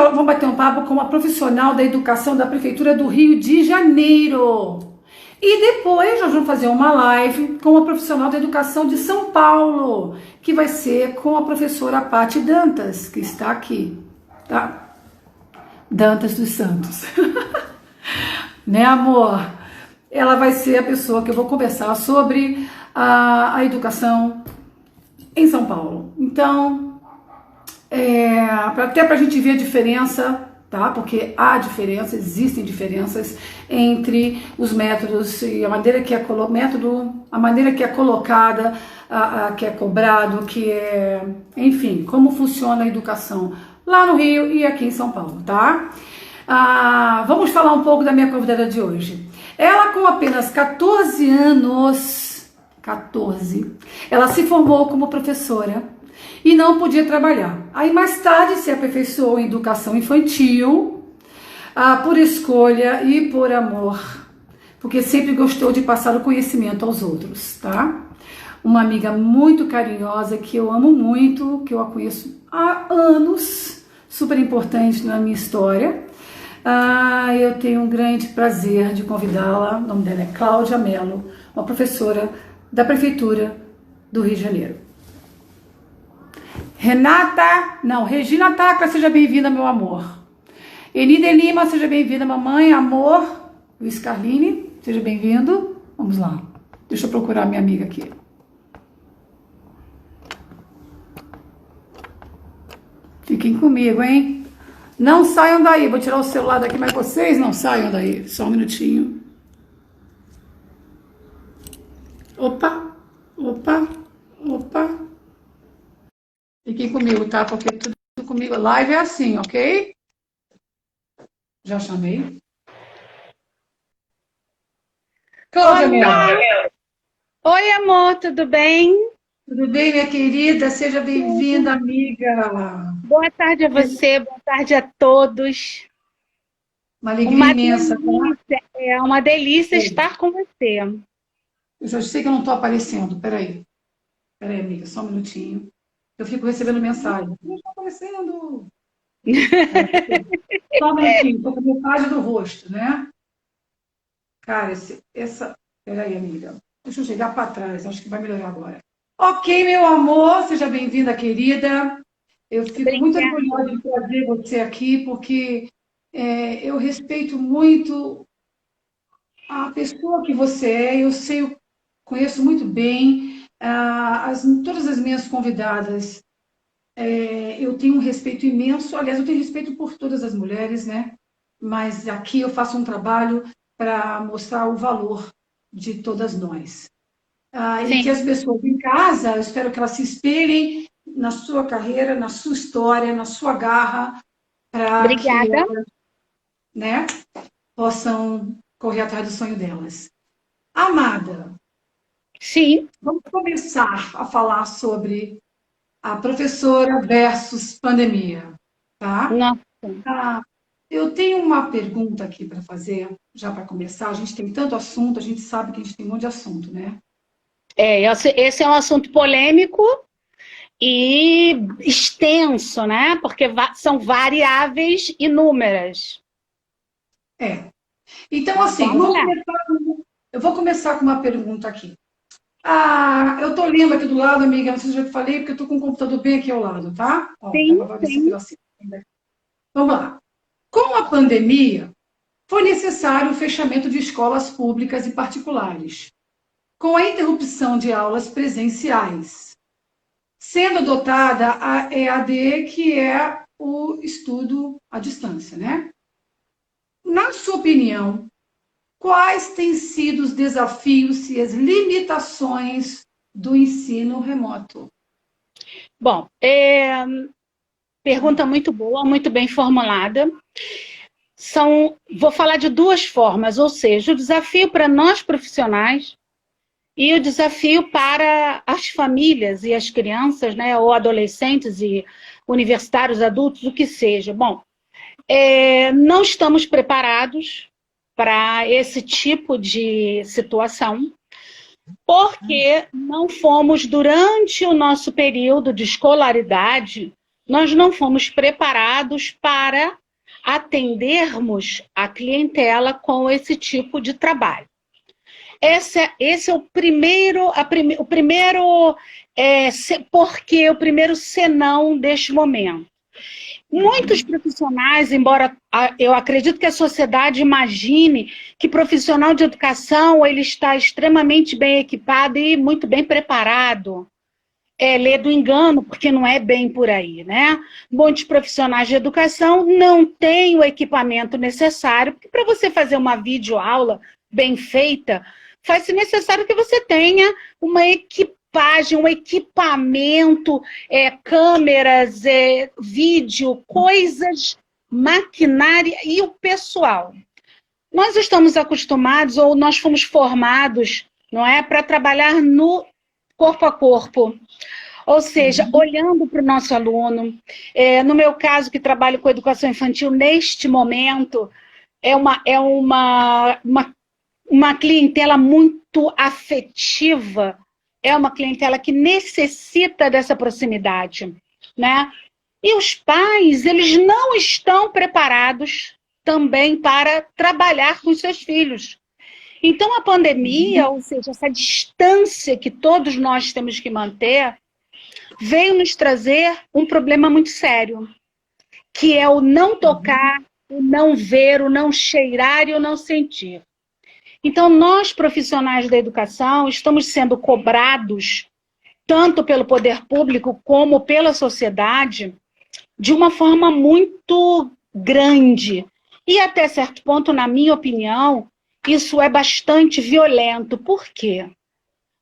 vamos bater um papo com uma profissional da educação da Prefeitura do Rio de Janeiro. E depois nós vamos fazer uma live com uma profissional da educação de São Paulo, que vai ser com a professora Paty Dantas, que está aqui, tá? Dantas dos Santos. Né, amor? Ela vai ser a pessoa que eu vou conversar sobre a educação em São Paulo. Então, até pra gente ver a diferença, tá? Porque há diferença, existem diferenças entre os métodos e a maneira que é a maneira que é colocada, que é cobrado, enfim, como funciona a educação lá no Rio e aqui em São Paulo, tá? Vamos falar um pouco da minha convidada de hoje. Ela, com apenas 14 anos, ela se formou como professora e não podia trabalhar. Aí mais tarde se aperfeiçoou em educação infantil, por escolha e por amor, porque sempre gostou de passar o conhecimento aos outros, tá? Uma amiga muito carinhosa, que eu amo muito, que eu a conheço há anos, super importante na minha história. Eu tenho um grande prazer de convidá-la. O nome dela é Cláudia Mello, uma professora da Prefeitura do Rio de Janeiro. Regina Tacla, seja bem-vinda, meu amor. Enida Lima, seja bem-vinda, mamãe, amor. Luiz Carline, seja bem-vindo. Vamos lá. Deixa eu procurar minha amiga aqui. Fiquem comigo, hein? Não saiam daí. Vou tirar o celular daqui, mas vocês não saiam daí. Só um minutinho. Opa. Fiquem comigo, tá? Porque tudo comigo. Live é assim, ok? Já chamei. Cláudia Mello. Oi, amor, tudo bem? Tudo bem, minha querida? Seja bem-vinda, amiga. Boa tarde a você, boa tarde a todos. Uma alegria imensa, tá? É uma delícia estar com você. Eu já sei que eu não estou aparecendo. Peraí, amiga, só um minutinho. Eu fico recebendo mensagem. Não está aparecendo. Só um minutinho, estou com a metade do rosto, né? Cara, Peraí, amiga. Deixa eu chegar para trás, acho que vai melhorar agora. Ok, meu amor, seja bem-vinda, querida. Eu fico muito orgulhosa de trazer você aqui, porque eu respeito muito a pessoa que você é. Conheço muito bem todas as minhas convidadas. Eu tenho um respeito imenso. Aliás, eu tenho respeito por todas as mulheres, né? Mas aqui eu faço um trabalho para mostrar o valor de todas nós. E que as pessoas em casa, eu espero que elas se espelhem na sua carreira, na sua história, na sua garra, para que elas, né, possam correr atrás do sonho delas. Amada, sim, vamos começar a falar sobre a professora versus pandemia, tá? Nossa. Eu tenho uma pergunta aqui para fazer, já para começar. A gente tem tanto assunto, a gente sabe que a gente tem um monte de assunto, né? Esse é um assunto polêmico e extenso, né? Porque são variáveis inúmeras. Então, assim, eu vou começar com uma pergunta aqui. Eu estou lendo aqui do lado, amiga, não sei se eu já te falei, porque eu estou com o computador bem aqui ao lado, tá? Sim. Vamos lá. Com a pandemia, foi necessário o fechamento de escolas públicas e particulares, com a interrupção de aulas presenciais, sendo adotada a EAD, que é o estudo à distância, né? Na sua opinião, quais têm sido os desafios e as limitações do ensino remoto? Bom, pergunta muito boa, muito bem formulada. Vou falar de duas formas, ou seja, o desafio para nós profissionais e o desafio para as famílias e as crianças, né, ou adolescentes e universitários, adultos, o que seja. Bom, não estamos preparados para esse tipo de situação, porque não fomos, durante o nosso período de escolaridade, nós não fomos preparados para atendermos a clientela com esse tipo de trabalho. Esse é o primeiro, porque o primeiro senão deste momento. Muitos profissionais, embora eu acredito que a sociedade imagine que profissional de educação ele está extremamente bem equipado e muito bem preparado. Lê do engano, porque não é bem por aí, né? Muitos profissionais de educação não têm o equipamento necessário, porque para você fazer uma videoaula bem feita, faz-se necessário que você tenha uma equipagem, um equipamento, câmeras, vídeo, coisas, maquinária e o pessoal. Nós estamos acostumados, ou nós fomos formados, não é, para trabalhar no corpo a corpo. Ou seja, olhando para o nosso aluno. No meu caso, que trabalho com educação infantil, neste momento, é uma clientela muito afetiva, é uma clientela que necessita dessa proximidade, né? E os pais, eles não estão preparados também para trabalhar com seus filhos. Então, a pandemia, ou seja, essa distância que todos nós temos que manter, veio nos trazer um problema muito sério, que é o não tocar, o não ver, o não cheirar e o não sentir. Então, nós, profissionais da educação, estamos sendo cobrados, tanto pelo poder público como pela sociedade, de uma forma muito grande. E até certo ponto, na minha opinião, isso é bastante violento. Por quê?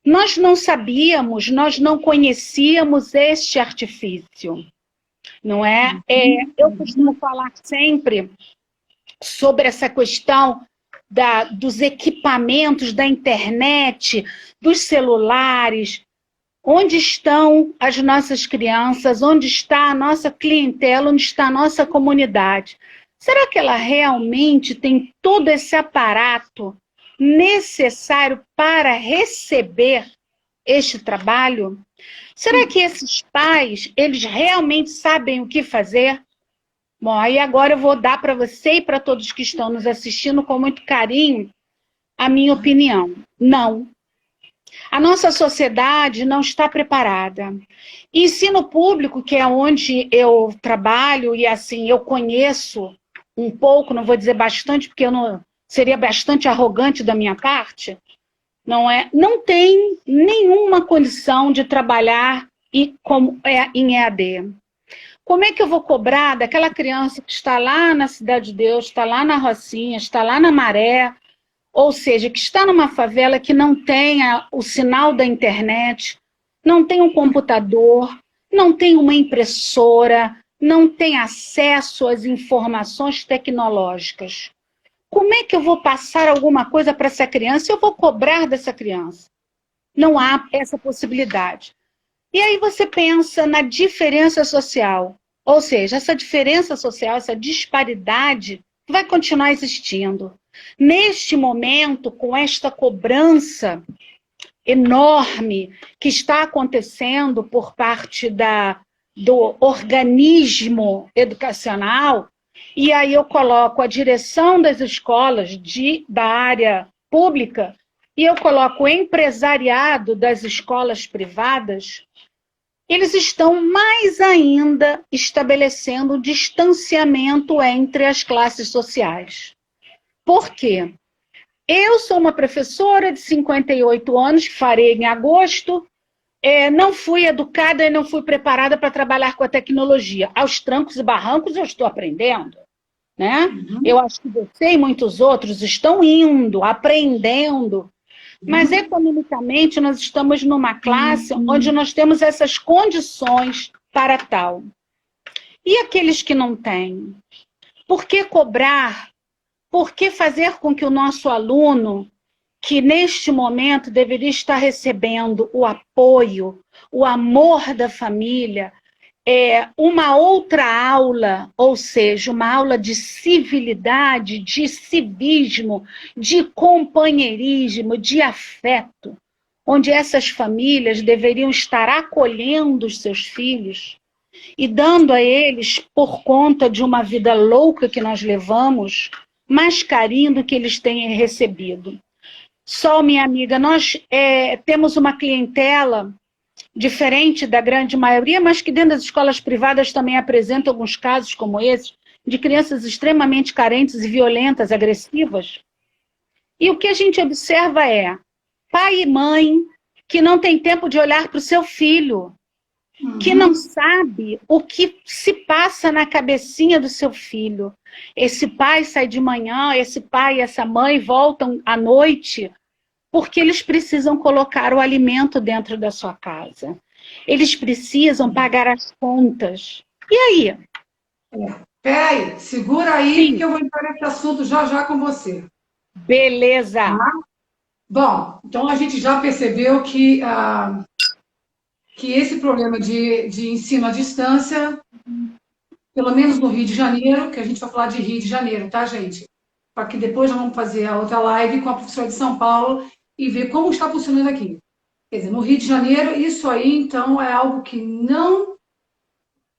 Nós não sabíamos, nós não conhecíamos este artifício, não é? Eu costumo falar sempre sobre essa questão dos equipamentos, da internet, dos celulares. Onde estão as nossas crianças? Onde está a nossa clientela? Onde está a nossa comunidade? Será que ela realmente tem todo esse aparato necessário para receber este trabalho? Será que esses pais, eles realmente sabem o que fazer? Bom, aí agora eu vou dar para você e para todos que estão nos assistindo com muito carinho a minha opinião. Não. A nossa sociedade não está preparada. Ensino público, que é onde eu trabalho, e assim, eu conheço um pouco, não vou dizer bastante, porque eu não seria bastante arrogante da minha parte, não tem nenhuma condição de trabalhar em EAD. Como é que eu vou cobrar daquela criança que está lá na Cidade de Deus, está lá na Rocinha, está lá na Maré, ou seja, que está numa favela que não tem o sinal da internet, não tem um computador, não tem uma impressora, não tem acesso às informações tecnológicas? Como é que eu vou passar alguma coisa para essa criança? Eu vou cobrar dessa criança. Não há essa possibilidade. E aí você pensa na diferença social. Ou seja, essa diferença social, essa disparidade vai continuar existindo. Neste momento, com esta cobrança enorme que está acontecendo por parte do organismo educacional, e aí eu coloco a direção das escolas da área pública e eu coloco o empresariado das escolas privadas, eles estão mais ainda estabelecendo um distanciamento entre as classes sociais. Por quê? Eu sou uma professora de 58 anos, farei em agosto, não fui educada e não fui preparada para trabalhar com a tecnologia. Aos trancos e barrancos eu estou aprendendo, né? Eu acho que você e muitos outros estão indo, aprendendo, mas economicamente nós estamos numa classe onde nós temos essas condições para tal. E aqueles que não têm? Por que cobrar? Por que fazer com que o nosso aluno, que neste momento deveria estar recebendo o apoio, o amor da família, uma outra aula, ou seja, uma aula de civilidade, de civismo, de companheirismo, de afeto, onde essas famílias deveriam estar acolhendo os seus filhos, e dando a eles, por conta de uma vida louca que nós levamos, mais carinho do que eles têm recebido. Sol, minha amiga, nós temos uma clientela diferente da grande maioria, mas que dentro das escolas privadas também apresenta alguns casos como esse, de crianças extremamente carentes e violentas, agressivas. E o que a gente observa é pai e mãe que não tem tempo de olhar para o seu filho, que não sabe o que se passa na cabecinha do seu filho. Esse pai sai de manhã, esse pai e essa mãe voltam à noite, porque eles precisam colocar o alimento dentro da sua casa. Eles precisam pagar as contas. E aí? Peraí, segura aí, que eu vou entrar nesse assunto já já com você. Beleza. Tá? Bom, então a gente já percebeu que esse problema de ensino à distância, pelo menos no Rio de Janeiro, que a gente vai falar de Rio de Janeiro, tá, gente? Para que depois nós vamos fazer a outra live com a professora de São Paulo e ver como está funcionando aqui. Quer dizer, no Rio de Janeiro, isso aí, então, é algo que não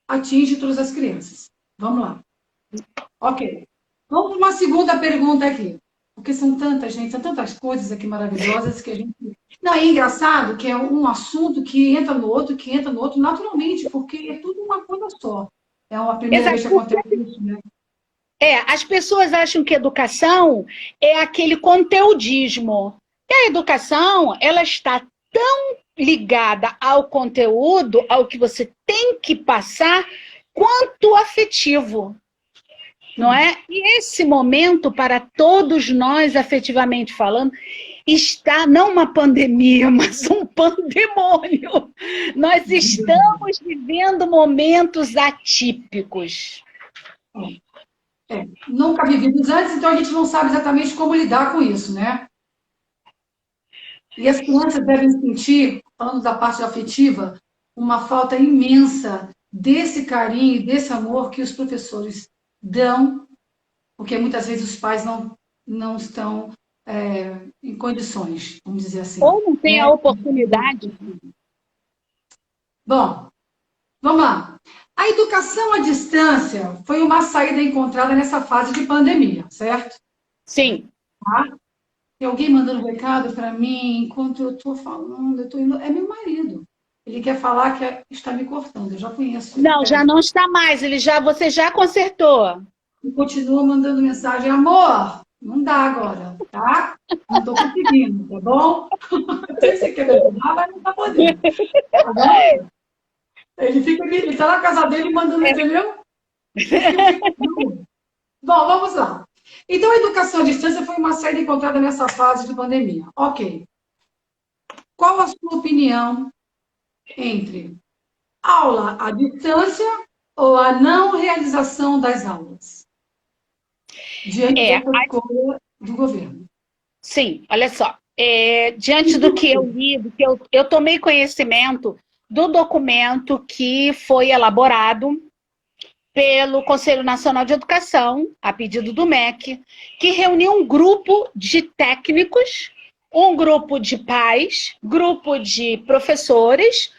atinge todas as crianças. Vamos lá. Ok. Vamos para uma segunda pergunta aqui. Porque são tanta gente, são tantas coisas aqui maravilhosas que a gente... Não, é engraçado que é um assunto que entra no outro, naturalmente, porque é tudo uma coisa só. É uma primeira vez que acontece isso, né? As pessoas acham que educação é aquele conteudismo. E a educação, ela está tão ligada ao conteúdo, ao que você tem que passar, quanto afetivo. Não é? E esse momento, para todos nós, afetivamente falando, está não uma pandemia, mas um pandemônio. Nós estamos vivendo momentos atípicos. Nunca vivemos antes, então a gente não sabe exatamente como lidar com isso, né? E as crianças devem sentir, falando da parte afetiva, uma falta imensa desse carinho e desse amor que os professores dão, porque muitas vezes os pais não estão em condições, vamos dizer assim. Ou não tem a oportunidade. Bom, vamos lá. A educação à distância foi uma saída encontrada nessa fase de pandemia, certo? Sim. Tá? Tem alguém mandando recado para mim enquanto eu estou falando, é meu marido. Ele quer falar que está me cortando, eu já conheço. Não, já não está mais, você já consertou. E continua mandando mensagem, amor, não dá agora, tá? Não estou conseguindo, tá bom? Não sei se você quer me ajudar, mas não está podendo. Tá bom? Ele está na casa dele mandando, entendeu? Bom, vamos lá. Então, a educação à distância foi uma saída encontrada nessa fase de pandemia. Ok. Qual a sua opinião entre aula à distância ou a não realização das aulas? Diante da escolha do governo. Sim, olha só. Diante do que eu li, do que eu tomei conhecimento do documento que foi elaborado pelo Conselho Nacional de Educação, a pedido do MEC, que reuniu um grupo de técnicos, um grupo de pais, grupo de professores,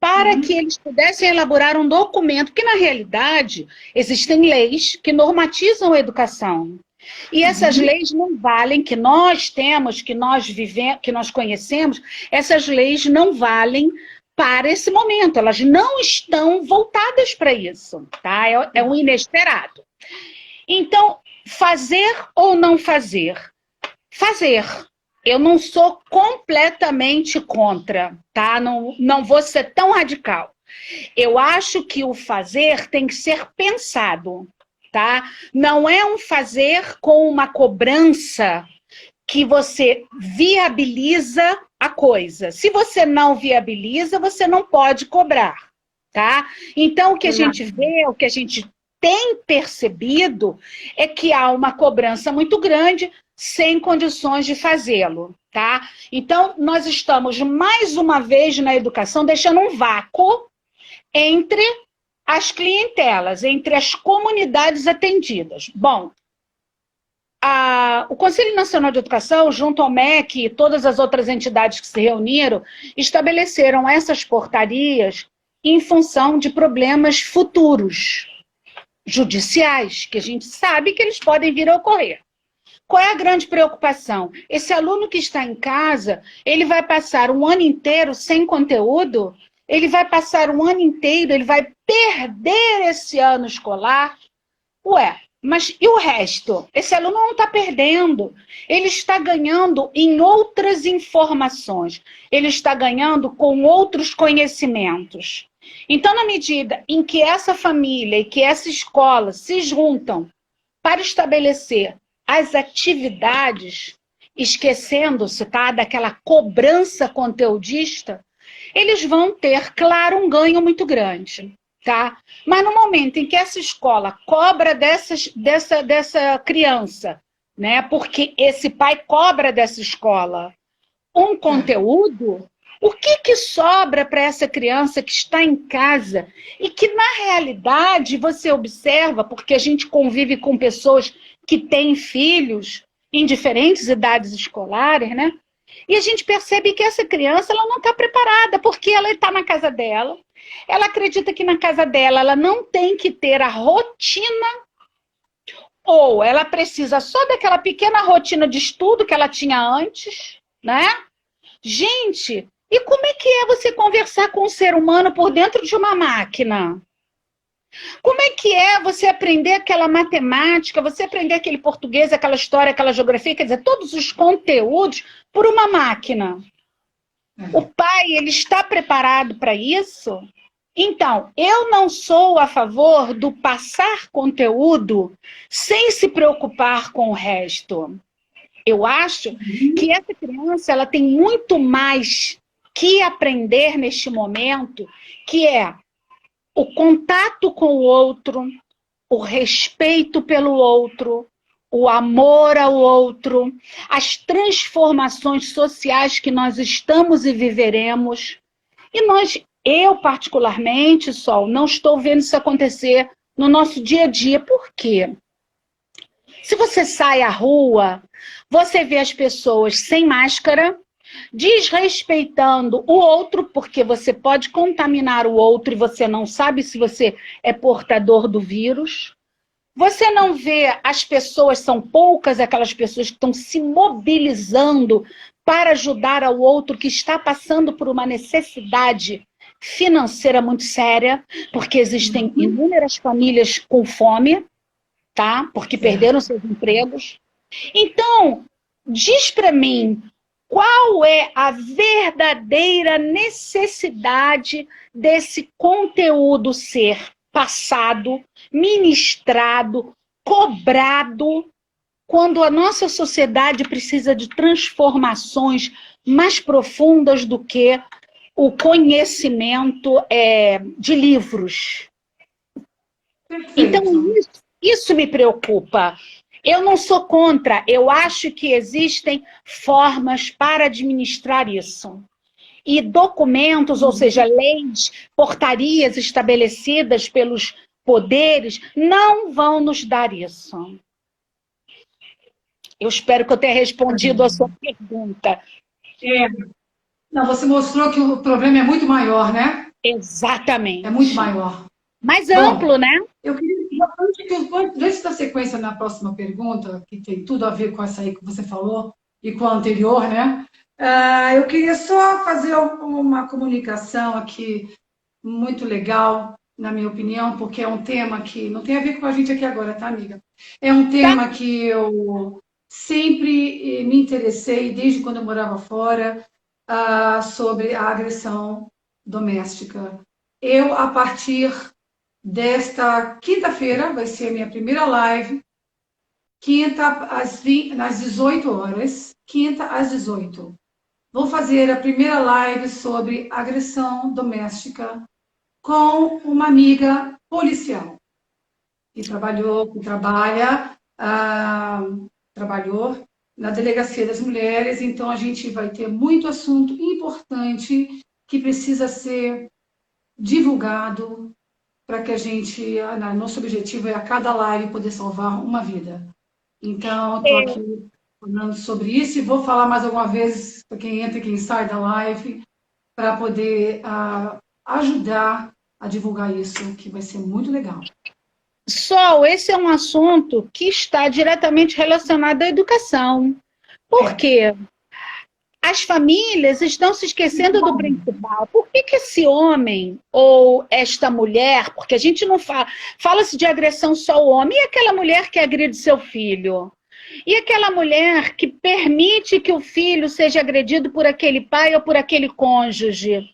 para que eles pudessem elaborar um documento, que na realidade existem leis que normatizam a educação. E essas leis não valem, que nós temos, que nós vivemos, que nós conhecemos, essas leis não valem para esse momento, elas não estão voltadas para isso, tá? É um inesperado. Então, fazer ou não fazer? Fazer. Eu não sou completamente contra, tá? Não vou ser tão radical. Eu acho que o fazer tem que ser pensado, tá? Não é um fazer com uma cobrança que você viabiliza a coisa. Se você não viabiliza, você não pode cobrar, tá? Então, o que a gente vê, o que a gente tem percebido é que há uma cobrança muito grande sem condições de fazê-lo, tá? Então, nós estamos, mais uma vez, na educação, deixando um vácuo entre as clientelas, entre as comunidades atendidas. Bom, o Conselho Nacional de Educação, junto ao MEC e todas as outras entidades que se reuniram, estabeleceram essas portarias em função de problemas futuros, judiciais, que a gente sabe que eles podem vir a ocorrer. Qual é a grande preocupação? Esse aluno que está em casa, ele vai passar um ano inteiro sem conteúdo, ele vai passar um ano inteiro, ele vai perder esse ano escolar. Ué, mas e o resto? Esse aluno não está perdendo. Ele está ganhando em outras informações. Ele está ganhando com outros conhecimentos. Então, na medida em que essa família e que essa escola se juntam para estabelecer as atividades, esquecendo-se, tá, daquela cobrança conteudista, eles vão ter, claro, um ganho muito grande, tá? Mas no momento em que essa escola cobra dessa criança, né, porque esse pai cobra dessa escola um conteúdo, o que sobra para essa criança que está em casa e que, na realidade, você observa, porque a gente convive com pessoas que têm filhos em diferentes idades escolares, né? E a gente percebe que essa criança ela não está preparada, porque ela está na casa dela, ela acredita que na casa dela ela não tem que ter a rotina, ou ela precisa só daquela pequena rotina de estudo que ela tinha antes, né? Gente, e como é que é você conversar com um ser humano por dentro de uma máquina? Como é que é você aprender aquela matemática, você aprender aquele português, aquela história, aquela geografia, quer dizer, todos os conteúdos por uma máquina? O pai, ele está preparado para isso? Então, eu não sou a favor do passar conteúdo sem se preocupar com o resto. Eu acho que essa criança ela tem muito mais que aprender neste momento, que é o contato com o outro, o respeito pelo outro, o amor ao outro, as transformações sociais que nós estamos e viveremos. E eu particularmente, Sol, não estou vendo isso acontecer no nosso dia a dia. Por quê? Se você sai à rua, você vê as pessoas sem máscara, desrespeitando o outro, porque você pode contaminar o outro e você não sabe se você é portador do vírus. Você não vê as pessoas, são poucas aquelas pessoas que estão se mobilizando para ajudar ao outro que está passando por uma necessidade financeira muito séria, porque existem inúmeras famílias com fome, tá? Porque perderam seus empregos. Então, diz para mim, qual é a verdadeira necessidade desse conteúdo ser passado, ministrado, cobrado, quando a nossa sociedade precisa de transformações mais profundas do que o conhecimento de livros? Perfeito. Então, isso me preocupa. Eu não sou contra, eu acho que existem formas para administrar isso. E documentos, ou seja, leis, portarias estabelecidas pelos poderes, não vão nos dar isso. Eu espero que eu tenha respondido a sua pergunta. Não, você mostrou que o problema é muito maior, né? Exatamente. É muito maior. Mais amplo, né? Eu queria, antes da sequência na próxima pergunta, que tem tudo a ver com essa aí que você falou, e com a anterior, né? Eu queria só fazer uma comunicação aqui muito legal, na minha opinião, porque é um tema que não tem a ver com a gente aqui agora, tá, amiga? É um tema que eu sempre me interessei, desde quando eu morava fora, sobre a agressão doméstica. Eu, a partir desta quinta-feira, vai ser a minha primeira live, às 18 horas, quinta às 18. Vou fazer a primeira live sobre agressão doméstica com uma amiga policial que trabalhou na Delegacia das Mulheres. Então, a gente vai ter muito assunto importante que precisa ser divulgado para que a gente... Nosso objetivo é, a cada live, poder salvar uma vida. Então, estou aqui falando sobre isso e vou falar mais alguma vez para quem entra e quem sai da live, para poder ajudar a divulgar isso, que vai ser muito legal. Sol, esse é um assunto que está diretamente relacionado à educação. Por quê? As famílias estão se esquecendo do principal. Por que que esse homem ou esta mulher, porque a gente não fala-se de agressão só ao homem, e aquela mulher que agride seu filho? E aquela mulher que permite que o filho seja agredido por aquele pai ou por aquele cônjuge?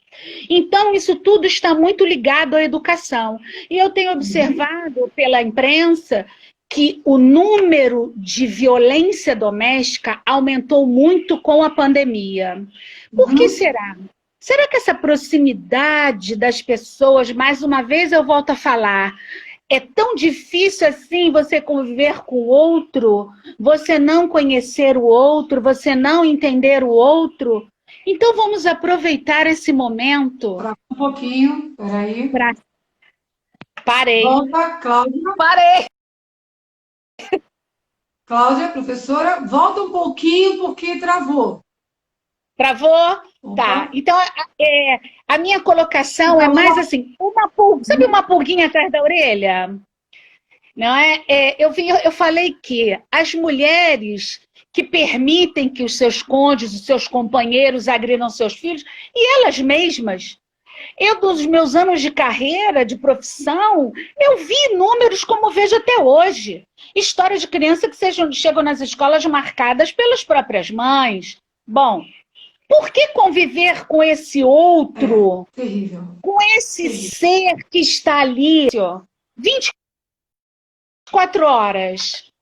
Então, isso tudo está muito ligado à educação. E eu tenho observado pela imprensa que o número de violência doméstica aumentou muito com a pandemia. Por que será? Será que essa proximidade das pessoas, mais uma vez eu volto a falar, é tão difícil assim você conviver com o outro, você não conhecer o outro, você não entender o outro? Então vamos aproveitar esse momento. Para um pouquinho, peraí. Parei. Volta, Cláudia. Parei. Cláudia, professora, volta um pouquinho porque travou. Travou? Opa. Tá. Então, a minha colocação é mais assim, sabe uma pulguinha atrás da orelha? Não é? Eu falei que as mulheres que permitem que os seus cônjuges, os seus companheiros agridam seus filhos, e elas mesmas. Eu, dos meus anos de carreira, de profissão, eu vi números como vejo até hoje. Histórias de crianças que chegam nas escolas marcadas pelas próprias mães. Bom, por que conviver com esse outro, com esse ser que está ali 24 horas?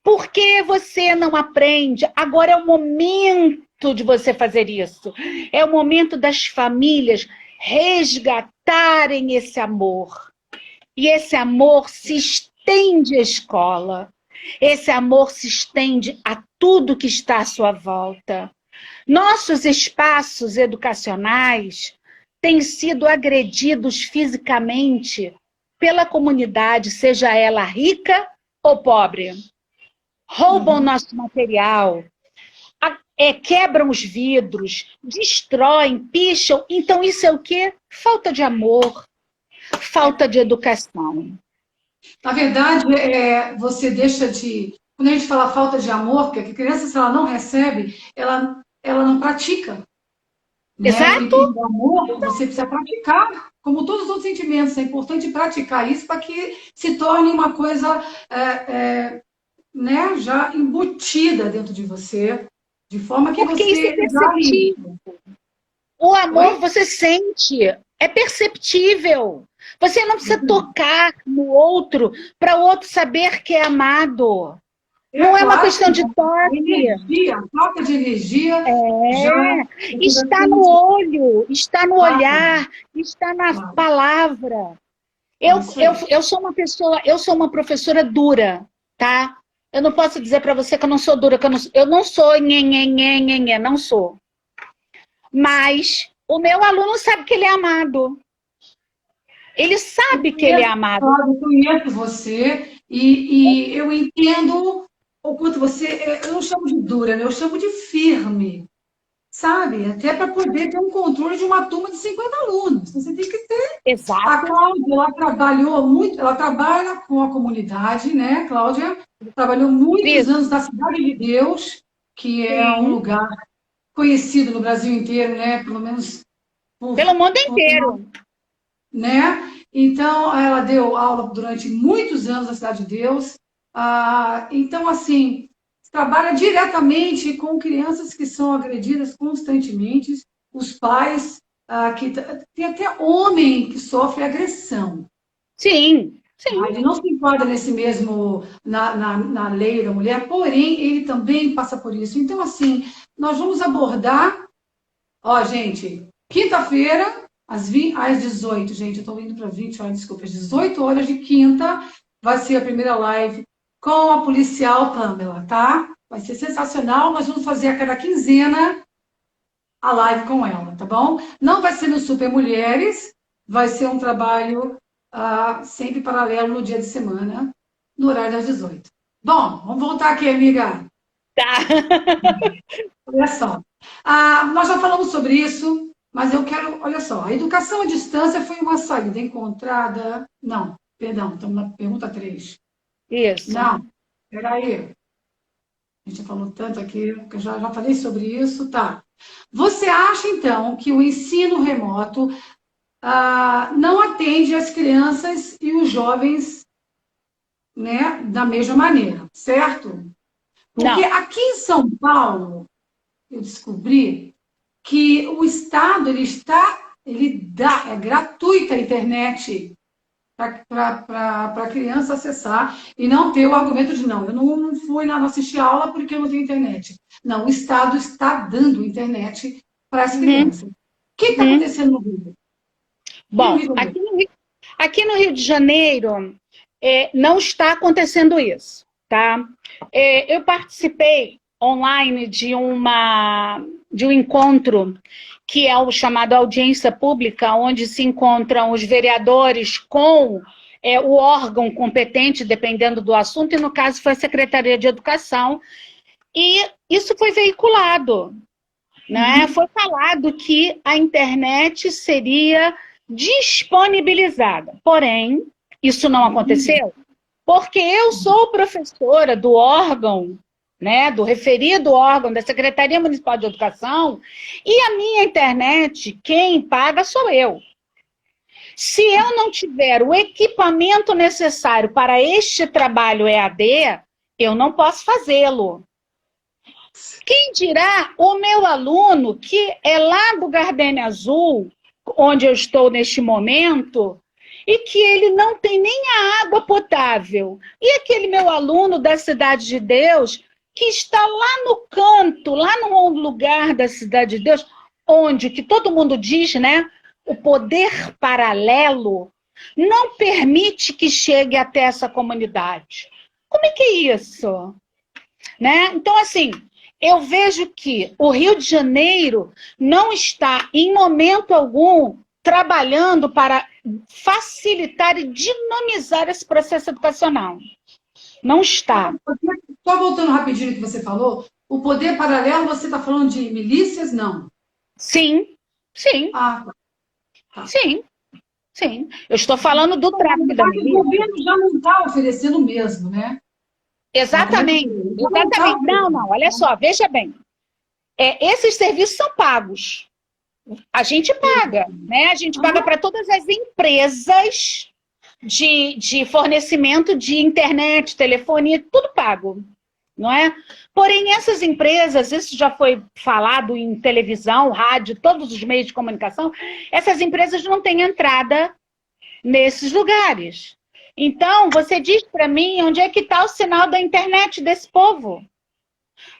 Por que você não aprende? Agora é o momento de você fazer isso. É o momento das famílias resgatarem esse amor. E esse amor se estende à escola. Esse amor se estende a tudo que está à sua volta. Nossos espaços educacionais têm sido agredidos fisicamente pela comunidade, seja ela rica ou pobre. Roubam nosso material, quebram os vidros, destroem, picham. Então isso é o quê? Falta de amor, falta de educação. Na verdade, você deixa de... Quando a gente fala falta de amor, porque a criança, se ela não recebe, ela não pratica. Né? Exato. E o amor, você precisa praticar. Como todos os outros sentimentos, é importante praticar isso para que se torne uma coisa né, já embutida dentro de você, de forma que porque você... isso é perceptível. O amor você sente, é perceptível. Você não precisa tocar no outro para o outro saber que é amado. Não é uma questão de toque. Energia, falta de energia. Está no olho, está no olhar, está na palavra. Eu sou uma professora dura, tá? Eu não posso dizer para você que eu não sou dura, que eu não sou nhenhenhenhenhenhen, não sou. Mas o meu aluno sabe que ele é amado. Ele sabe que ele é amado. Eu conheço você e eu entendo o quanto você... Eu não chamo de dura, né? Eu chamo de firme. Sabe? Até para poder ter um controle de uma turma de 50 alunos. Você tem que ter... Exato. A Cláudia, ela trabalhou muito, ela trabalha com a comunidade, né, Cláudia? Trabalhou muitos anos na Cidade de Deus, que é um lugar conhecido no Brasil inteiro, né? Pelo menos... Pelo mundo inteiro. Né? Então, ela deu aula durante muitos anos na Cidade de Deus. Então, assim... Trabalha diretamente com crianças que são agredidas constantemente, os pais, tem até homem que sofre agressão. Sim, sim. Ele não se enquadra nesse mesmo, na lei da mulher, porém, ele também passa por isso. Então, assim, nós vamos abordar, gente, quinta-feira, às 18, gente, eu estou indo para 20 horas, desculpa, às 18 horas de quinta, vai ser a primeira live com a policial Pamela, tá? Vai ser sensacional. Nós vamos fazer a cada quinzena a live com ela, tá bom? Não vai ser no Super Mulheres, vai ser um trabalho sempre paralelo no dia de semana, no horário das 18. Bom, vamos voltar aqui, amiga. Tá. Olha só. Nós já falamos sobre isso. Mas eu quero, olha só, a educação à distância foi uma saída encontrada. Não, perdão, estamos na pergunta 3. Isso. Não, peraí. A gente falou tanto aqui, que eu já falei sobre isso, tá. Você acha, então, que o ensino remoto não atende as crianças e os jovens, né, da mesma maneira, certo? Porque Não. aqui em São Paulo, eu descobri que o Estado ele dá, é gratuita a internet para a criança acessar e não ter o argumento de não, eu não fui lá assistir aula porque eu não tenho internet. Não, o Estado está dando internet para as Uhum, crianças. O que está uhum. acontecendo no Rio? E no Bom, Rio de Janeiro? aqui no Rio de Janeiro não está acontecendo isso, tá? Eu participei online de um encontro que é o chamado audiência pública, onde se encontram os vereadores com o órgão competente, dependendo do assunto, e no caso foi a Secretaria de Educação, e isso foi veiculado, né? Foi falado que a internet seria disponibilizada. Porém, isso não aconteceu, porque eu sou professora do órgão, né, do referido órgão da Secretaria Municipal de Educação, e a minha internet, quem paga sou eu. Se eu não tiver o equipamento necessário para este trabalho EAD, eu não posso fazê-lo. Quem dirá o meu aluno, que é lá do Gardenia Azul, onde eu estou neste momento, e que ele não tem nem a água potável. E aquele meu aluno da Cidade de Deus, que está lá no canto, lá no lugar da Cidade de Deus, onde, que todo mundo diz, né, o poder paralelo não permite que chegue até essa comunidade. Como é que é isso? Né? Então, assim, eu vejo que o Rio de Janeiro não está, em momento algum, trabalhando para facilitar e dinamizar esse processo educacional. Não está. Só voltando rapidinho o que você falou, o poder paralelo, você está falando de milícias? Não. Sim, sim, Ah, tá. sim, sim. Eu estou falando do tráfico da milícia. O governo já não está oferecendo mesmo, né? Exatamente, exatamente. Não, olha só, veja bem. Esses serviços são pagos. A gente paga, né? A gente paga para todas as empresas de fornecimento de internet, telefonia, tudo pago, não é? Porém, essas empresas, isso já foi falado em televisão, rádio, todos os meios de comunicação, essas empresas não têm entrada nesses lugares. Então, você diz para mim onde é que está o sinal da internet desse povo?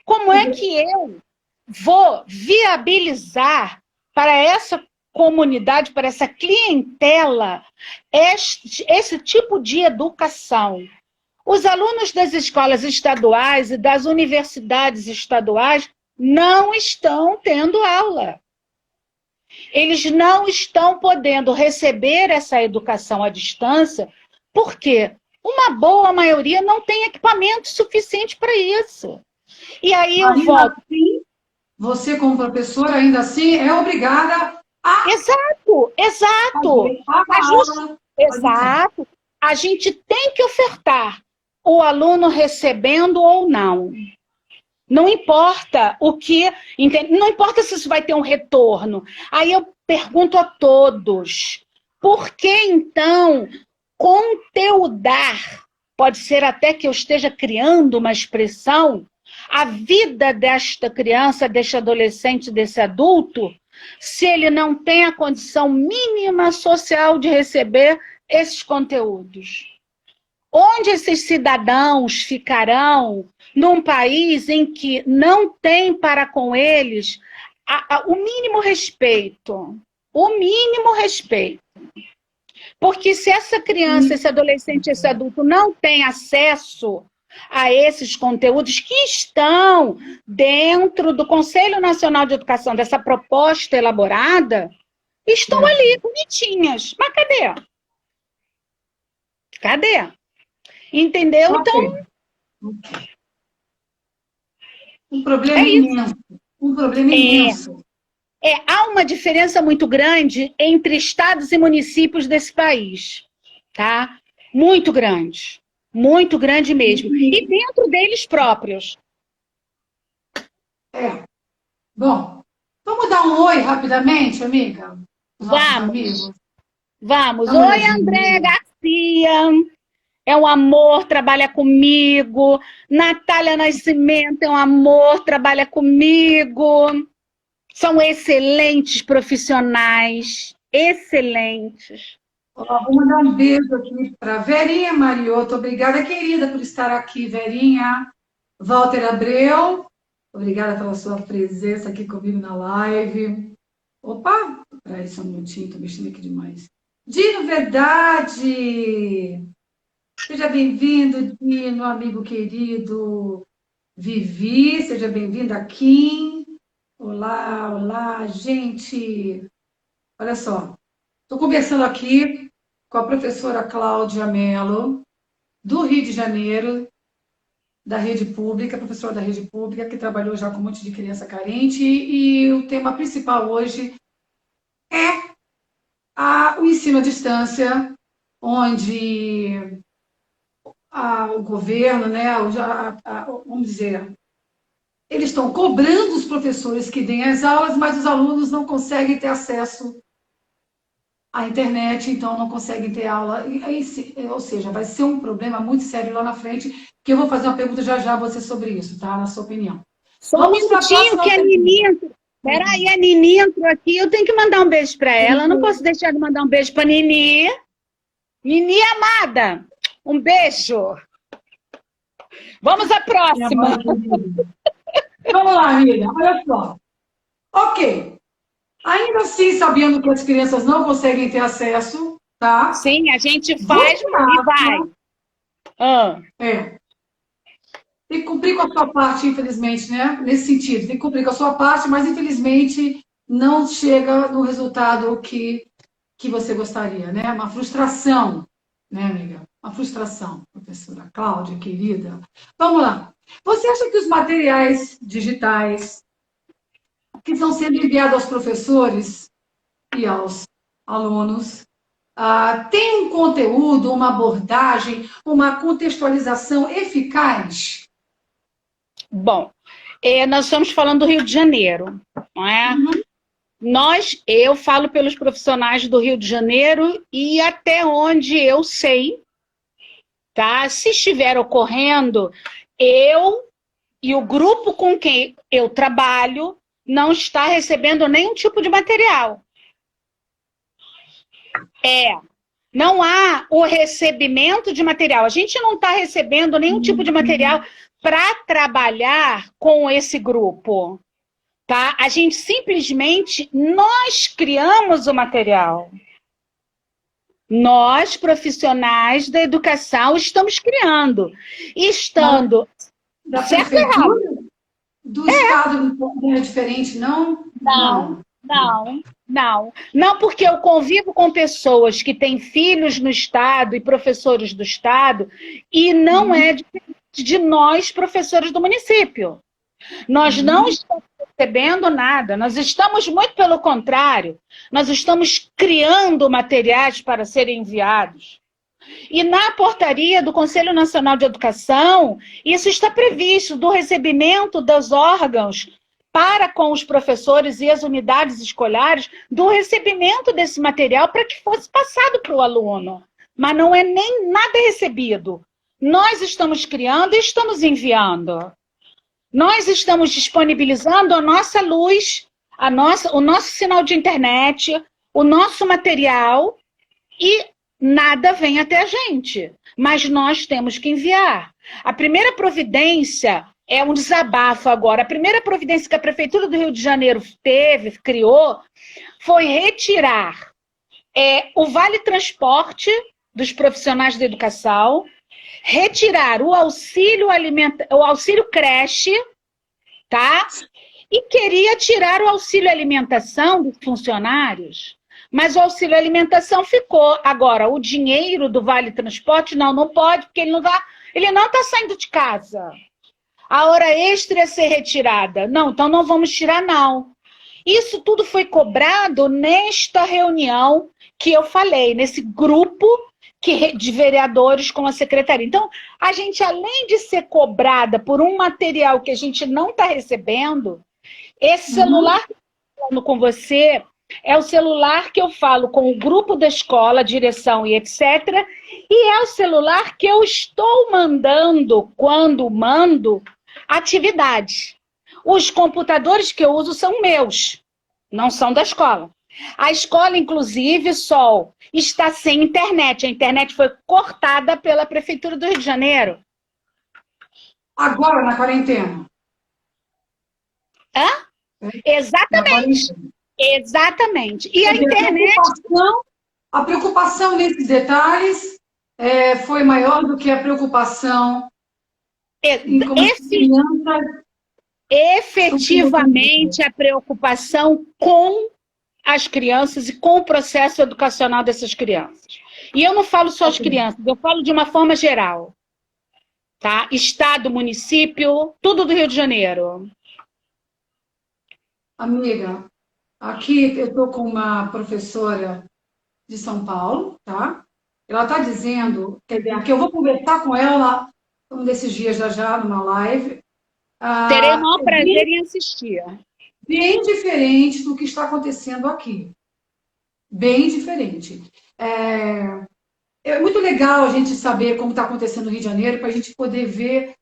Como é que eu vou viabilizar para essa comunidade, para essa clientela, esse tipo de educação? Os alunos das escolas estaduais e das universidades estaduais não estão tendo aula. Eles não estão podendo receber essa educação à distância, porque uma boa maioria não tem equipamento suficiente para isso. E aí eu volto. Assim, você, como professora, ainda assim é obrigada a. Exato, exato. Exato. A gente tem que ofertar o aluno recebendo ou não. Não importa o que, não importa se isso vai ter um retorno. Aí eu pergunto a todos, por que então conteudar? Pode ser até que eu esteja criando uma expressão, a vida desta criança, deste adolescente, desse adulto, se ele não tem a condição mínima social de receber esses conteúdos. Onde esses cidadãos ficarão num país em que não tem para com eles o mínimo respeito? O mínimo respeito. Porque se essa criança, esse adolescente, esse adulto não tem acesso a esses conteúdos que estão dentro do Conselho Nacional de Educação, dessa proposta elaborada, estão ali, bonitinhas. Mas cadê? Cadê? Entendeu? Então... Um problema imenso. Um problema imenso. Há uma diferença muito grande entre estados e municípios desse país, tá? Muito grande mesmo. E dentro deles próprios. Bom, vamos dar um oi rapidamente, amiga? Os nossos amigos. Vamos. Oi, André Garcia. É um amor, trabalha comigo. Natália Nascimento é um amor, trabalha comigo. São excelentes profissionais. Excelentes. Vou mandar um beijo aqui para Verinha Mariotto. Obrigada, querida, por estar aqui, Verinha. Walter Abreu. Obrigada pela sua presença aqui comigo na live. Opa! Peraí, só um minutinho, estou mexendo aqui demais. Dino Verdade! Seja bem-vindo, Dino, amigo querido. Vivi, seja bem-vinda, Kim. Olá, olá, gente. Olha só, estou conversando aqui com a professora Cláudia Mello, do Rio de Janeiro, da rede pública, professora da rede pública, que trabalhou já com um monte de criança carente, e o tema principal hoje é o ensino à distância, onde o governo, né, vamos dizer, eles estão cobrando os professores que deem as aulas, mas os alunos não conseguem ter acesso à internet, então não conseguem ter aula. Ou seja, vai ser um problema muito sério lá na frente, que eu vou fazer uma pergunta já já a você sobre isso, tá? Na sua opinião. Só um minutinho que a Nini entrou. Peraí, a Nini entrou aqui, eu tenho que mandar um beijo para ela, eu não posso deixar de mandar um beijo para Nini. Nini amada, um beijo. Vamos à próxima. Vamos lá, amiga, olha só. Ok. Ainda assim, sabendo que as crianças não conseguem ter acesso, tá? Sim, a gente faz e vai. Tem que cumprir com a sua parte, infelizmente, né? Nesse sentido, tem que cumprir com a sua parte, mas infelizmente não chega no resultado que você gostaria, né? Uma frustração, né, amiga? Uma frustração, professora Cláudia, querida. Vamos lá. Você acha que os materiais digitais que estão sendo enviados aos professores e aos alunos têm um conteúdo, uma abordagem, uma contextualização eficaz? Bom, nós estamos falando do Rio de Janeiro, não é? Eu falo pelos profissionais do Rio de Janeiro e até onde eu sei, tá? Se estiver ocorrendo, eu e o grupo com quem eu trabalho não está recebendo nenhum tipo de material. Não há o recebimento de material. A gente não está recebendo nenhum tipo de material para trabalhar com esse grupo. Tá? A gente simplesmente, nós criamos o material. Nós, profissionais da educação, estamos criando. Estando... Da certo ou errado? Do Estado não é diferente, não? Não, porque eu convivo com pessoas que têm filhos no Estado e professores do Estado, e não é diferente de nós, professores do município. Nós não estamos recebendo nada, nós estamos, muito pelo contrário, nós estamos criando materiais para serem enviados. E na portaria do Conselho Nacional de Educação, isso está previsto, do recebimento dos órgãos para com os professores e as unidades escolares, do recebimento desse material para que fosse passado para o aluno. Mas não é nem nada recebido. Nós estamos criando e estamos enviando. Nós estamos disponibilizando a nossa luz, o nosso sinal de internet, o nosso material, e nada vem até a gente. Mas nós temos que enviar. A primeira providência é um desabafo agora. A primeira providência que a Prefeitura do Rio de Janeiro criou, foi retirar o Vale Transporte dos profissionais da educação, retirar o auxílio creche, tá? E queria tirar o auxílio alimentação dos funcionários, mas o auxílio alimentação ficou. Agora, o dinheiro do Vale Transporte, não pode, porque ele não está saindo de casa. A hora extra ia ser retirada. Não, então não vamos tirar, não. Isso tudo foi cobrado nesta reunião que eu falei, nesse grupo de vereadores com a secretaria. Então, a gente, além de ser cobrada por um material que a gente não está recebendo, esse celular que eu estou falando com você é o celular que eu falo com o grupo da escola, direção e etc. E é o celular que eu estou mandando, quando mando, atividades. Os computadores que eu uso são meus, não são da escola. A escola, inclusive, Sol, está sem internet. A internet foi cortada pela Prefeitura do Rio de Janeiro. Agora, na quarentena. Hã? Exatamente. Exatamente. E a internet... A preocupação nesses detalhes foi maior do que a preocupação em como crianças... Efetivamente, a preocupação com as crianças e com o processo educacional dessas crianças. E eu não falo só as crianças, eu falo de uma forma geral. Tá? Estado, município, tudo do Rio de Janeiro. Amiga, aqui eu estou com uma professora de São Paulo, tá? Ela está dizendo, quer dizer, aqui eu vou conversar com ela um desses dias já numa live. Terei o maior prazer em assistir. Bem diferente do que está acontecendo aqui. Bem diferente. É muito legal a gente saber como está acontecendo no Rio de Janeiro, para a gente poder ver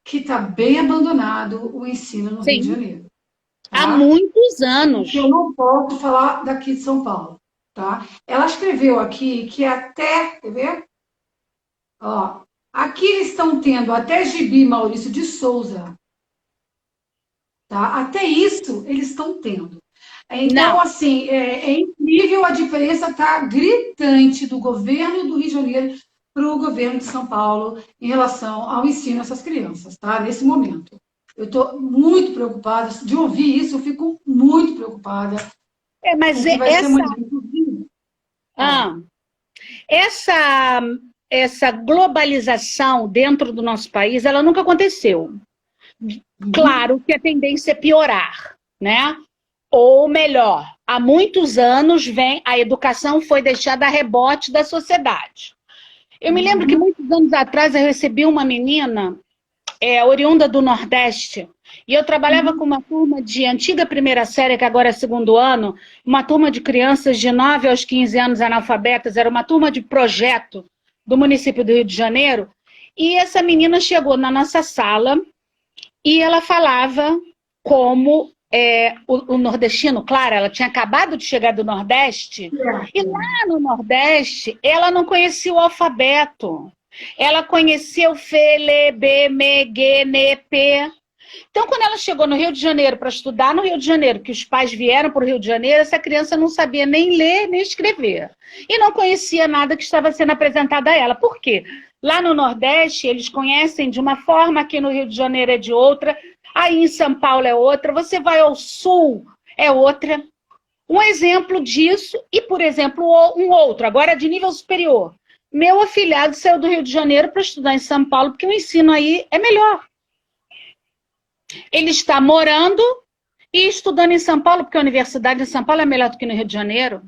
que está bem abandonado o ensino no Rio de Janeiro. Tá? Há muitos anos. Eu não posso falar daqui de São Paulo. Tá? Ela escreveu aqui que até, quer ver? Ó, aqui eles estão tendo até Gibi Maurício de Souza. Tá? Até isso eles estão tendo. Então, não. Assim, é incrível, a diferença está gritante do governo do Rio de Janeiro para o governo de São Paulo em relação ao ensino dessas crianças, tá? Nesse momento. Eu estou muito preocupada, de ouvir isso, eu fico muito preocupada. Mas essa globalização dentro do nosso país, ela nunca aconteceu. Claro que a tendência é piorar, né? Ou melhor, há muitos anos a educação foi deixada a rebote da sociedade. Eu me lembro que muitos anos atrás eu recebi uma menina oriunda do Nordeste, e eu trabalhava com uma turma de antiga primeira série, que agora é segundo ano, uma turma de crianças de 9 aos 15 anos analfabetas, era uma turma de projeto do município do Rio de Janeiro, e essa menina chegou na nossa sala e ela falava como o nordestino, claro, ela tinha acabado de chegar do Nordeste, e lá no Nordeste ela não conhecia o alfabeto. Ela conhecia o Fê, Lê, B, Me, G, Ne, P. Então, quando ela chegou no Rio de Janeiro para estudar no Rio de Janeiro, que os pais vieram para o Rio de Janeiro, essa criança não sabia nem ler, nem escrever. E não conhecia nada que estava sendo apresentado a ela. Por quê? Lá no Nordeste, eles conhecem de uma forma, aqui no Rio de Janeiro é de outra, aí em São Paulo é outra, você vai ao Sul, é outra. Um exemplo disso, e, por exemplo, um outro, agora de nível superior. Meu afilhado saiu do Rio de Janeiro para estudar em São Paulo, porque o ensino aí é melhor. Ele está morando e estudando em São Paulo, porque a Universidade de São Paulo é melhor do que no Rio de Janeiro.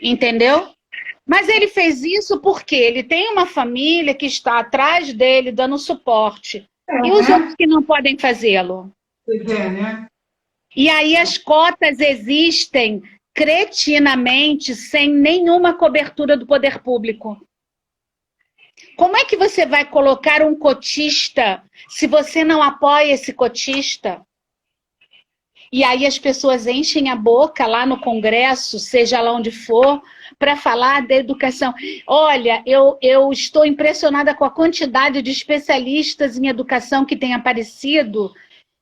Entendeu? Mas ele fez isso porque ele tem uma família que está atrás dele, dando suporte. E os outros que não podem fazê-lo? Né? E aí as cotas existem cretinamente, sem nenhuma cobertura do poder público. Como é que você vai colocar um cotista se você não apoia esse cotista? E aí as pessoas enchem a boca lá no Congresso, seja lá onde for, para falar da educação. Olha, eu estou impressionada com a quantidade de especialistas em educação que tem aparecido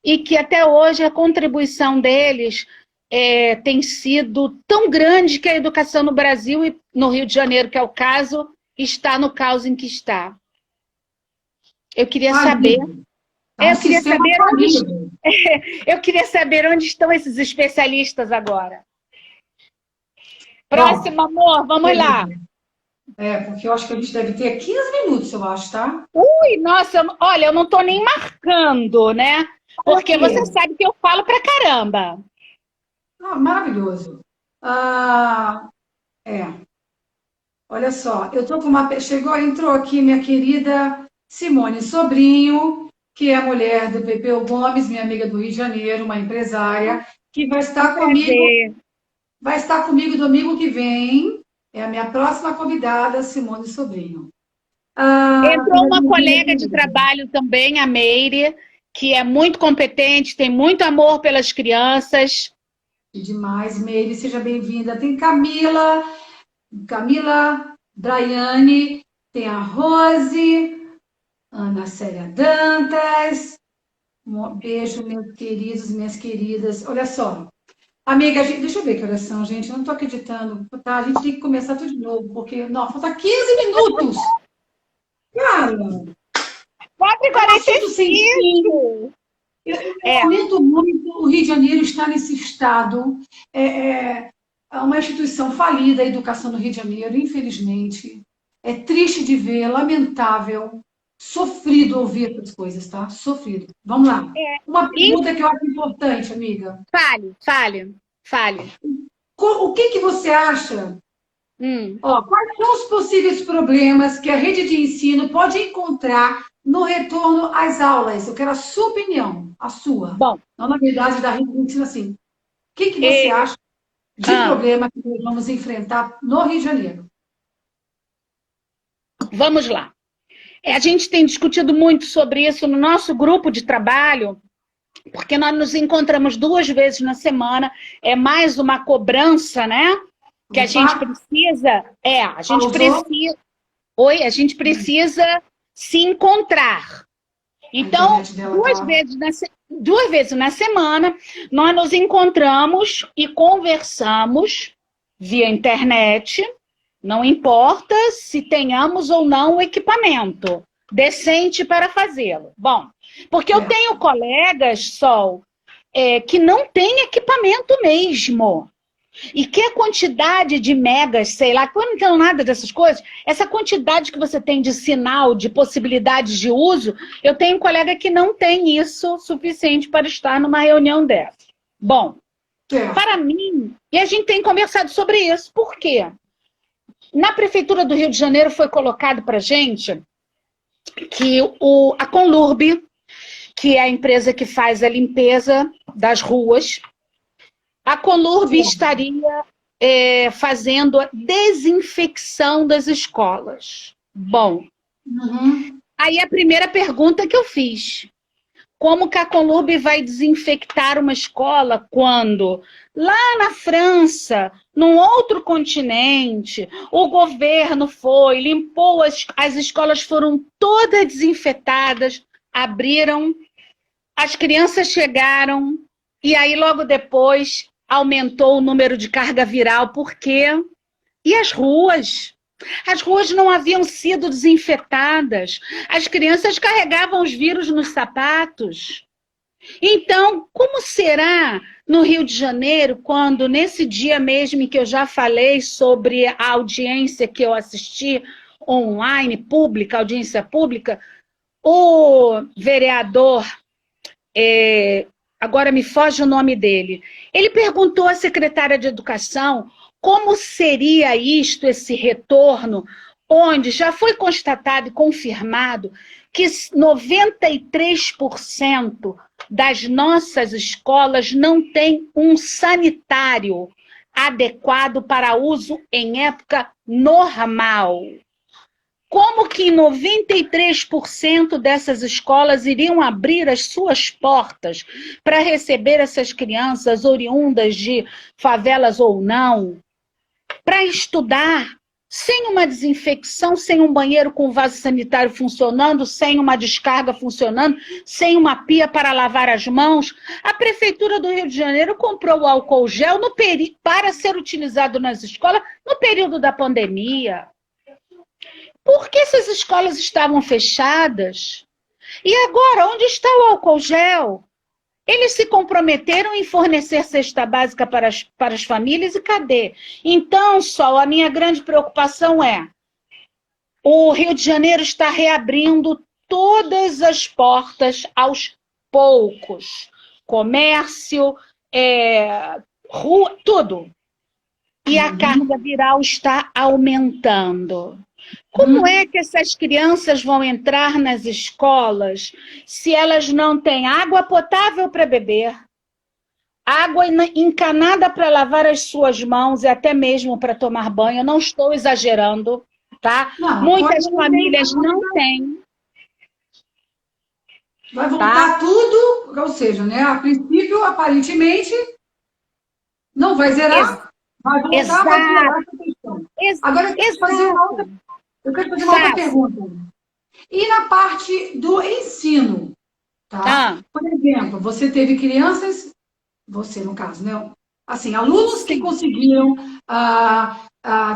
e que até hoje a contribuição deles tem sido tão grande que a educação no Brasil e no Rio de Janeiro, que é o caso, está no caos em que está. Eu queria saber... Eu queria saber onde estão esses especialistas agora. Próximo, amor, vamos lá. Porque eu acho que a gente deve ter 15 minutos, eu acho, tá? Ui, nossa, olha, eu não estou nem marcando, né? Porque você sabe que eu falo pra caramba. Ah, maravilhoso. Ah, é. Olha só, eu tô com uma. Entrou aqui minha querida Simone Sobrinho, que é a mulher do Pepeu Gomes, minha amiga do Rio de Janeiro, uma empresária, que Um prazer. vai estar comigo domingo que vem. É a minha próxima convidada, Simone Sobrinho. Ah, Entrou seja uma colega de bem-vinda. trabalho também, a Meire, que é muito competente, tem muito amor pelas crianças. Demais, Meire, seja bem-vinda. Tem Camila, Braiane, tem a Rose, Ana Célia Dantas. Um beijo, meus queridos, minhas queridas. Olha só, amiga, deixa eu ver que horas são, gente. Eu não estou acreditando, tá? A gente tem que começar tudo de novo, porque, não, falta 15 minutos. Cara, é um assunto sem fim. 4h45. Eu É, lamento muito o Rio de Janeiro estar nesse estado. É uma instituição falida, a educação no Rio de Janeiro, infelizmente. É triste de ver, lamentável, sofrido ouvir essas coisas, tá? Sofrido. Vamos lá. é. Uma E pergunta que eu acho importante, amiga. fale. O que que você acha? Hum. Ó, quais são os possíveis problemas que a rede de ensino pode encontrar no retorno às aulas? Eu quero a sua opinião, a sua. Bom, Não, na verdade, da rede de ensino assim. O que que você é, acha de ah, problema que nós vamos enfrentar no Rio de Janeiro? vamos lá. A gente tem discutido muito sobre isso no nosso grupo de trabalho, porque nós nos encontramos 2 vezes na semana, é mais uma cobrança, né? Que a gente Opa, precisa, a gente pausou? precisa, a gente precisa se encontrar. A Então, internet dela tá. 2 vezes na semana, nós nos encontramos e conversamos via internet, não importa se tenhamos ou não o equipamento decente para fazê-lo. Bom, porque eu Certo. tenho colegas, Sol, que não têm equipamento mesmo. E que a quantidade de megas, sei lá, que eu não entendo nada dessas coisas, essa quantidade que você tem de sinal, de possibilidades de uso, eu tenho um colega que não tem isso suficiente para estar numa reunião dessa. Bom, Certo. para mim, e a gente tem conversado sobre isso, por quê? Na Prefeitura do Rio de Janeiro foi colocado para a gente que a Conlurb, que é a empresa que faz a limpeza das ruas, a Conlurb Certo. estaria fazendo a desinfecção das escolas. Bom, Uhum. aí a primeira pergunta que eu fiz: como que a Conlurb vai desinfectar uma escola quando lá na França, num outro continente, o governo foi, limpou as escolas foram todas desinfetadas, abriram, as crianças chegaram, e aí logo depois aumentou o número de carga viral, por quê? E as ruas? As ruas não haviam sido desinfetadas. As crianças carregavam os vírus nos sapatos. Então, como será no Rio de Janeiro, quando nesse dia mesmo em que eu já falei sobre a audiência que eu assisti online, pública, audiência pública, o vereador, agora me foge o nome dele, ele perguntou à secretária de Educação como seria isto, esse retorno, onde já foi constatado e confirmado que 93% das nossas escolas não tem um sanitário adequado para uso em época normal. Como que 93% dessas escolas iriam abrir as suas portas para receber essas crianças oriundas de favelas ou não, para estudar, sem uma desinfecção, sem um banheiro com vaso sanitário funcionando, sem uma descarga funcionando, sem uma pia para lavar as mãos? A Prefeitura do Rio de Janeiro comprou o álcool gel para ser utilizado nas escolas no período da pandemia. Por que essas escolas estavam fechadas? E agora, onde está o álcool gel? Eles se comprometeram em fornecer cesta básica para as famílias e cadê? Então, Sol, a minha grande preocupação é: o Rio de Janeiro está reabrindo todas as portas aos poucos. Comércio, rua, tudo. E a carga viral está aumentando. Como é que essas crianças vão entrar nas escolas se elas não têm água potável para beber, água encanada para lavar as suas mãos e até mesmo para tomar banho? Eu não estou exagerando, tá? Não, Muitas famílias não têm. vai voltar tudo, ou seja, né? A princípio, aparentemente, não vai zerar, vai voltar, vai piorar essa questão. Agora, eu quero fazer uma outra pergunta. E na parte do ensino, tá? Por exemplo, você teve crianças, você no caso, né? Assim, alunos que conseguiram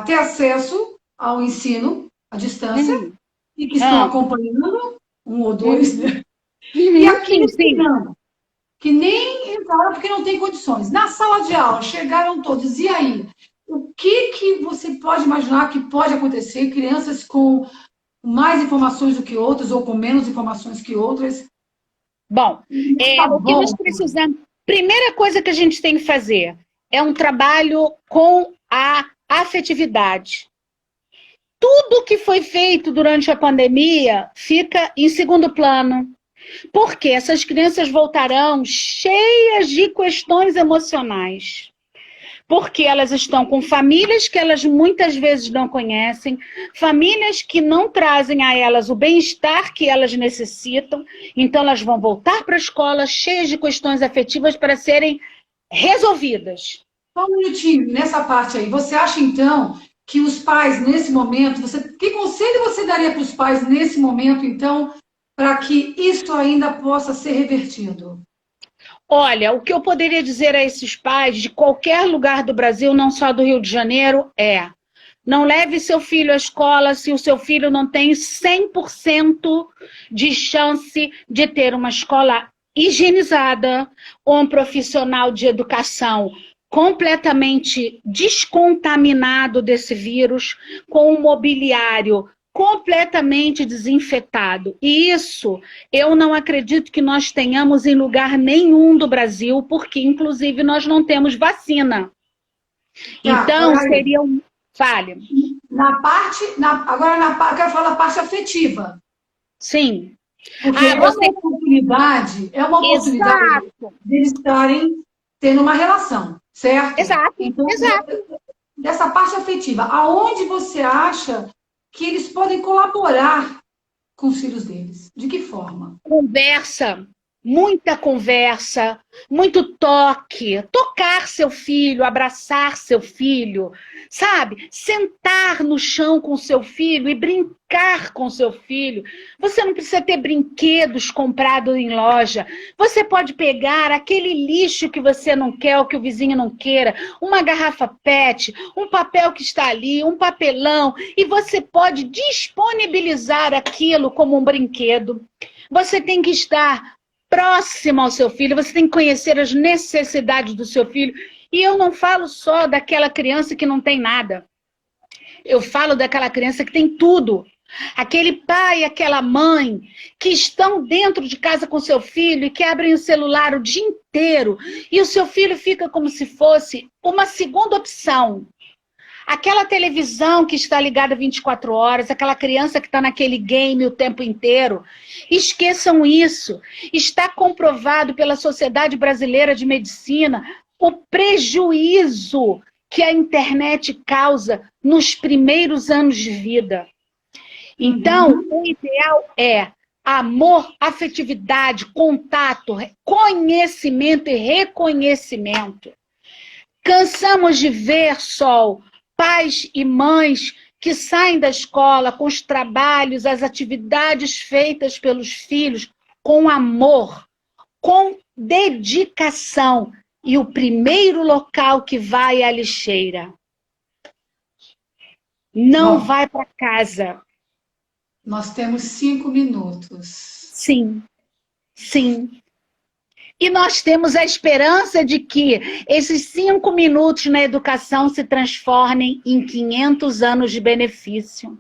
ter acesso ao ensino à distância e que estão acompanhando, um ou dois, né? E aqueles que não, que nem entraram porque não tem condições. Na sala de aula, chegaram todos. E aí? O que você pode imaginar que pode acontecer? Crianças com mais informações do que outras ou com menos informações que outras? Bom, o que nós precisamos... Primeira coisa que a gente tem que fazer é um trabalho com a afetividade. Tudo que foi feito durante a pandemia fica em segundo plano. Porque essas crianças voltarão cheias de questões emocionais. Porque elas estão com famílias que elas muitas vezes não conhecem, famílias que não trazem a elas o bem-estar que elas necessitam, então elas vão voltar para a escola cheias de questões afetivas para serem resolvidas. Só um minutinho, nessa parte aí, você acha então que os pais nesse momento, que conselho você daria para os pais nesse momento, então, para que isso ainda possa ser revertido? Olha, o que eu poderia dizer a esses pais de qualquer lugar do Brasil, não só do Rio de Janeiro, é: não leve seu filho à escola se o seu filho não tem 100% de chance de ter uma escola higienizada, ou um profissional de educação completamente descontaminado desse vírus, com um mobiliário completamente desinfetado. E isso eu não acredito que nós tenhamos em lugar nenhum do Brasil, porque inclusive nós não temos vacina. Então, seria um... Fale. Agora, quero falar da parte afetiva. Sim. Porque é uma oportunidade de eles estarem tendo uma relação, certo? Exato, então, exato. Dessa parte afetiva, aonde você acha que eles podem colaborar com os filhos deles? De que forma? Conversa, muito toque, tocar seu filho, abraçar seu filho, sabe? Sentar no chão com seu filho e brincar com seu filho. Você não precisa ter brinquedos comprados em loja. Você pode pegar aquele lixo que você não quer ou que o vizinho não queira, uma garrafa PET, um papel que está ali, um papelão, e você pode disponibilizar aquilo como um brinquedo. Você tem que estar próximo ao seu filho, você tem que conhecer as necessidades do seu filho. E eu não falo só daquela criança que não tem nada. Eu falo daquela criança que tem tudo. Aquele pai, aquela mãe que estão dentro de casa com seu filho e que abrem o celular o dia inteiro e o seu filho fica como se fosse uma segunda opção. Aquela televisão que está ligada 24 horas, aquela criança que está naquele game o tempo inteiro. Esqueçam isso. Está comprovado pela Sociedade Brasileira de Medicina o prejuízo que a internet causa nos primeiros anos de vida. Então, o ideal é amor, afetividade, contato, conhecimento e reconhecimento. Cansamos de ver, Sol, pais e mães que saem da escola com os trabalhos, as atividades feitas pelos filhos com amor, com dedicação. E o primeiro local que vai é a lixeira. Não vai para casa. Nós temos 5 minutos. Sim, sim. E nós temos a esperança de que esses 5 minutos na educação se transformem em 500 anos de benefício.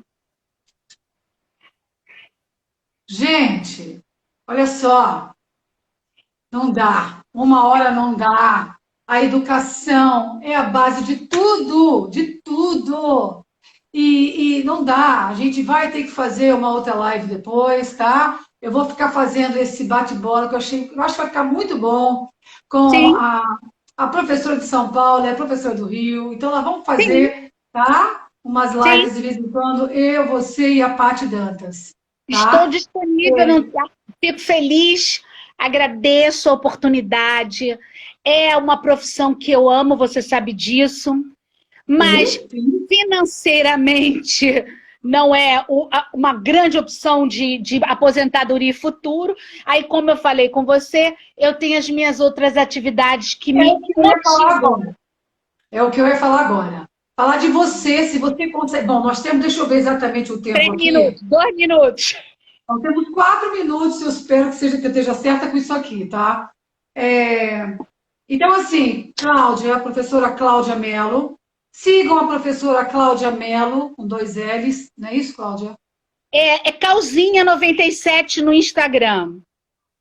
Gente, olha só. Não dá. 1 hora não dá. A educação é a base de tudo, de tudo. E não dá, a gente vai ter que fazer uma outra live depois, tá? Eu vou ficar fazendo esse bate-bola que eu acho que vai ficar muito bom com Sim, a professora de São Paulo e a professora do Rio. Então, nós vamos sim, fazer, tá? Umas sim. lives de vez em quando, eu, você e a Paty Dantas, Estou tá? disponível, É, fico feliz, agradeço a oportunidade. É uma profissão que eu amo, você sabe disso, mas sim, sim. financeiramente não é uma grande opção de aposentadoria futuro. Aí, como eu falei com você, eu tenho as minhas outras atividades que É o me que eu ia falar motivam. agora. É o que eu ia falar agora. Falar de você, se você consegue. Bom, nós temos, deixa eu ver exatamente o tempo 3 minutos, aqui. 2 minutos. Nós temos 4 minutos, eu espero que eu esteja certa com isso aqui, tá? É, então, assim, Cláudia, a professora Cláudia Mello. Sigam a professora Cláudia Mello, com 2 L's, não é isso, Cláudia? É Calzinha 97 no Instagram.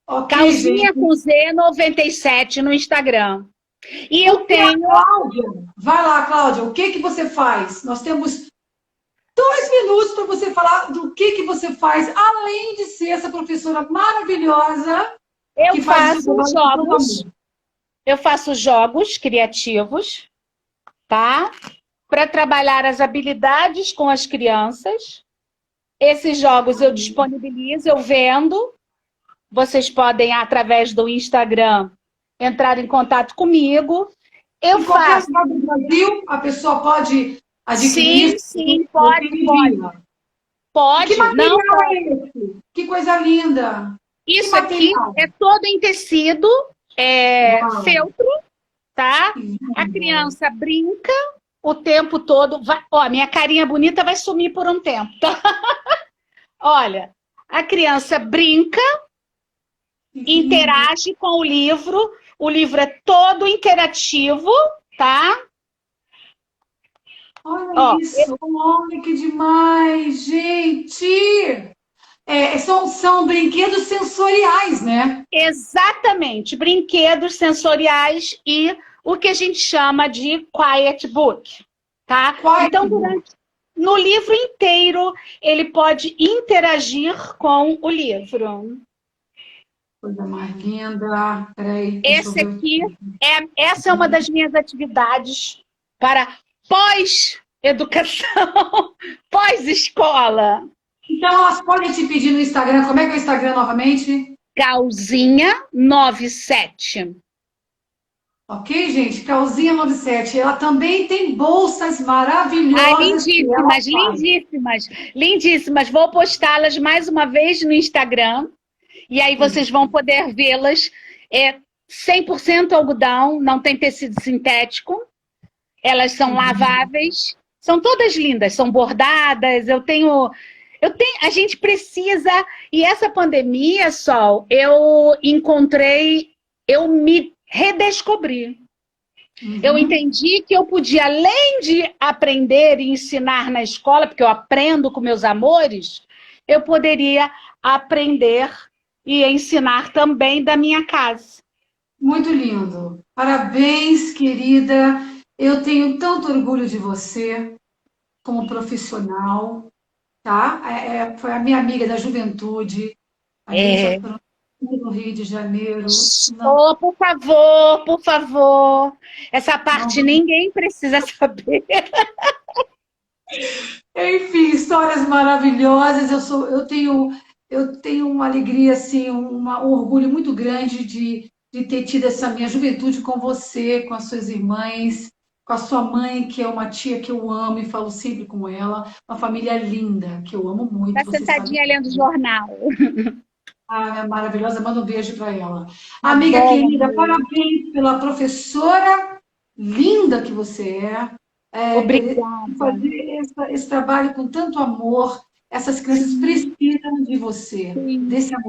Ok, gente. Calzinha com Z 97 no Instagram. E eu Porque a tenho. Cláudia, vai lá, Cláudia, o que que você faz? Nós temos 2 minutos para você falar do que você faz, além de ser essa professora maravilhosa Eu que faz o seu faço trabalho com tanto jogos, amor. eu faço jogos criativos, tá? Para trabalhar as habilidades com as crianças. Esses jogos eu disponibilizo, eu vendo. Vocês podem, através do Instagram, entrar em contato comigo. Eu Em qualquer faço. lugar do Brasil, a pessoa pode adquirir Sim, isso, sim, você pode, me pode. envia. E que Pode, não material é pode. esse? Que coisa linda! Que Isso aqui material! é todo em tecido, Uau! feltro, tá? Que A lindo! criança brinca o tempo todo. Ó, minha carinha bonita vai sumir por um tempo, tá? Olha, a criança brinca, Que lindo! interage com o livro é todo interativo, tá? Olha Ó, isso! Olha que demais, gente! São brinquedos sensoriais, né? exatamente, brinquedos sensoriais e o que a gente chama de quiet book, tá? Qual é Então, no livro inteiro, ele pode interagir com o livro. coisa mais linda? Peraí, deixa eu ver. Essa é uma das minhas atividades para pós-educação, pós-escola. Então, elas podem te pedir no Instagram. Como é que é o Instagram novamente? Calzinha 97. Ok, gente? Calzinha 97. Ela também tem bolsas Ah, maravilhosas que ela lindíssimas, faz. lindíssimas, lindíssimas. Vou postá-las mais uma vez no Instagram e aí vocês vão poder vê-las. É 100% algodão, não tem tecido sintético. Elas são laváveis, são todas lindas, são bordadas. A gente precisa. E essa pandemia, Sol, eu me redescobri. Eu Uhum. entendi que eu podia, além de aprender e ensinar na escola, porque eu aprendo com meus amores, eu poderia aprender e ensinar também da minha casa. Muito lindo. Parabéns, querida. Eu tenho tanto orgulho de você como profissional, tá? Foi a minha amiga da juventude. A gente É. aprendeu no Rio de Janeiro. Não, Oh, por favor, por favor. Essa parte não. ninguém precisa saber. Enfim, histórias maravilhosas. Eu tenho uma alegria, assim, um orgulho muito grande de ter tido essa minha juventude com você, com as suas irmãs, com a sua mãe, que é uma tia que eu amo e falo sempre com ela. Uma família linda, que eu amo Tá muito, você sabe. sentadinha lendo jornal. Ah, é maravilhosa, manda um beijo para ela. Tá Amiga bom, querida, amor. parabéns pela professora linda que você é. Obrigada. Fazer esse trabalho com tanto amor. Essas crianças precisam de você, Sim. desse amor.